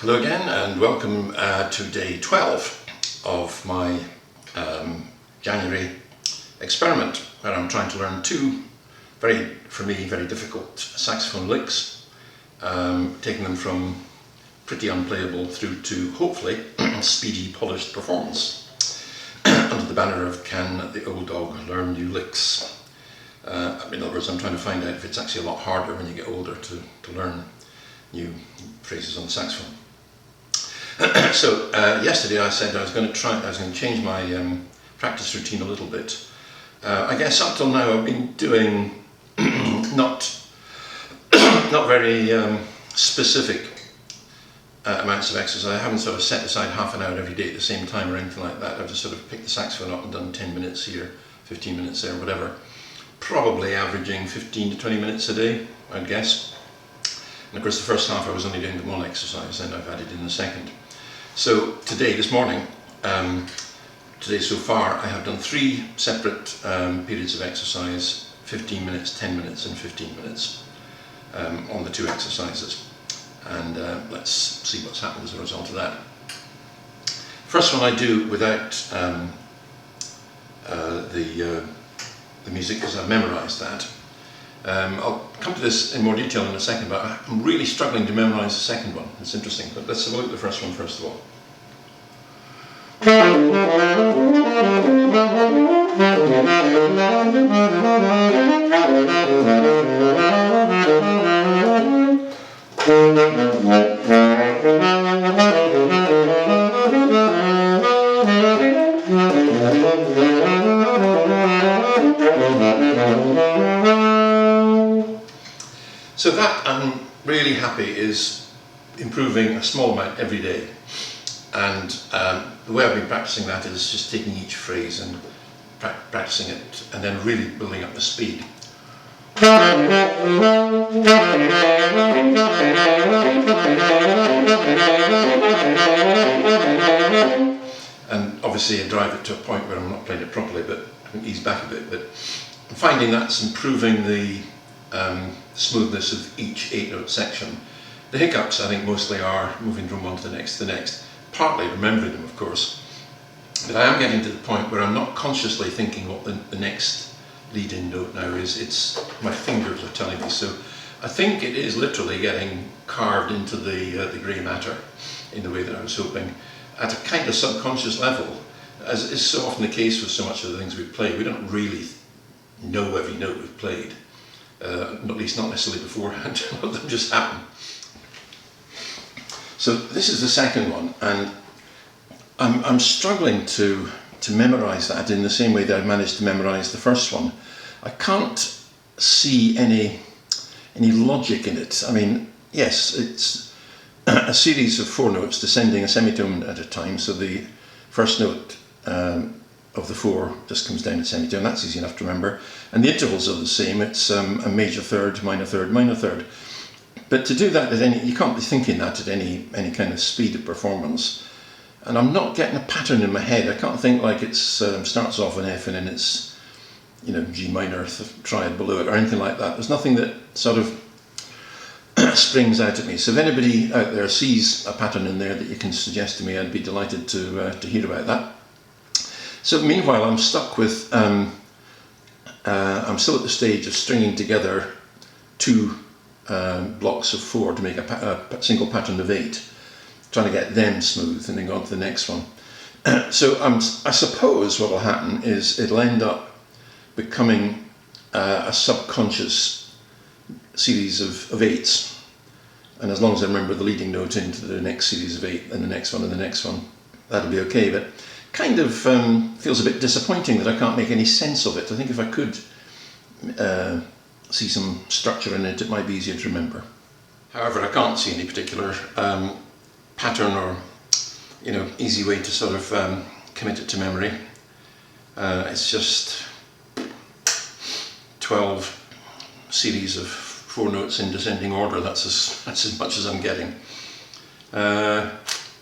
Hello again and welcome to day 12 of my January experiment where I'm trying to learn two for me, very difficult saxophone licks, taking them from pretty unplayable through to hopefully speedy, polished performance under the banner of Can the Old Dog Learn New Licks? In other words, I'm trying to find out if it's actually a lot harder when you get older to learn new phrases on the saxophone. So yesterday I said I was going to change my practice routine a little bit. I guess up till now I've been doing not very specific amounts of exercise. I haven't sort of set aside half an hour every day at the same time or anything like that. I've just sort of picked the saxophone up and done 10 minutes here, 15 minutes there, whatever. Probably averaging 15 to 20 minutes a day, I'd guess. And of course the first half I was only doing the one exercise, then I've added in the second. So today, this morning, today so far, I have done 3 separate periods of exercise, 15 minutes, 10 minutes and 15 minutes on the 2 exercises. And let's see what's happened as a result of that. First one I do without the music because I've memorised that. I'll come to this in more detail in a second, but I'm really struggling to memorise the second one. It's interesting, but let's have a look at the first one first of all. So that, I'm really happy, is improving a small amount every day. And the way I've been practicing that is just taking each phrase and practicing it and then really building up the speed. And obviously I drive it to a point where I'm not playing it properly, but I can ease back a bit. But I'm finding that's improving the smoothness of each 8-note section. The hiccups, I think, mostly are moving from one to the next, partly remembering them, of course. But I am getting to the point where I'm not consciously thinking what the next lead-in note now is. It's my fingers are telling me. So I think it is literally getting carved into the grey matter in the way that I was hoping, at a kind of subconscious level. As is so often the case with so much of the things we play, we don't really know every note we've played. At least not necessarily beforehand. Let them just happen. So this is the second one, and I'm struggling to memorise that in the same way that I managed to memorise the first one. I can't see any logic in it. I mean, yes, it's a series of 4 notes descending a semitone at a time, so the first note of the 4 just comes down to semitone. That's easy enough to remember. And the intervals are the same. It's a major third, minor third, minor third. But to do that you can't be thinking that at any kind of speed of performance. And I'm not getting a pattern in my head. I can't think like it starts off an F and then it's, G minor triad below it or anything like that. There's nothing that sort of springs out at me. So if anybody out there sees a pattern in there that you can suggest to me, I'd be delighted to hear about that. So meanwhile, I'm stuck with, I'm still at the stage of stringing together 2 blocks of 4 to make a single pattern of 8, trying to get them smooth and then go on to the next one. So I suppose what will happen is it'll end up becoming a subconscious series of 8s, and as long as I remember the leading note into the next series of 8 and the next one and the next one, that'll be okay. But kind of feels a bit disappointing that I can't make any sense of it. I think if I could see some structure in it, it might be easier to remember. However, I can't see any particular pattern or easy way to sort of commit it to memory. It's just 12 series of 4 notes in descending order. That's as much as I'm getting.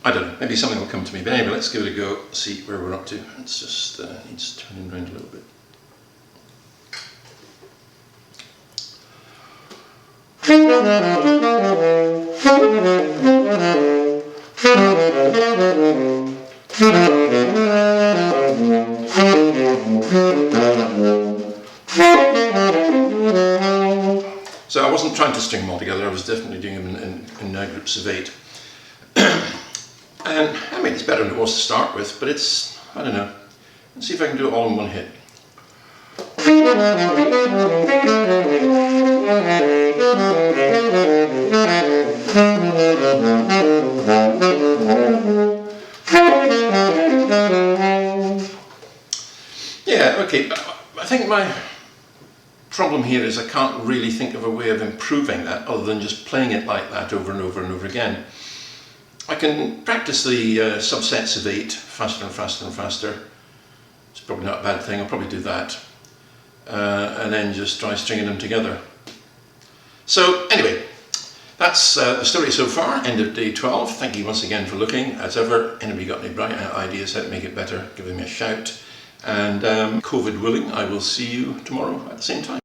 I don't know, maybe something will come to me, but anyway, let's give it a go, see where we're up to. It's just needs turning around a little bit. So I wasn't trying to string them all together, I was definitely doing them in groups of 8. And I mean, it's better than it was to start with, but it's, I don't know. Let's see if I can do it all in one hit. Yeah, okay. I think my problem here is I can't really think of a way of improving that other than just playing it like that over and over and over again. I can practice the subsets of 8 faster and faster and faster. It's probably not a bad thing, I'll probably do that. And then just try stringing them together. So anyway, that's the story so far, end of day 12. Thank you once again for looking. As ever, anybody got any bright ideas how to make it better, give me a shout. And COVID willing, I will see you tomorrow at the same time.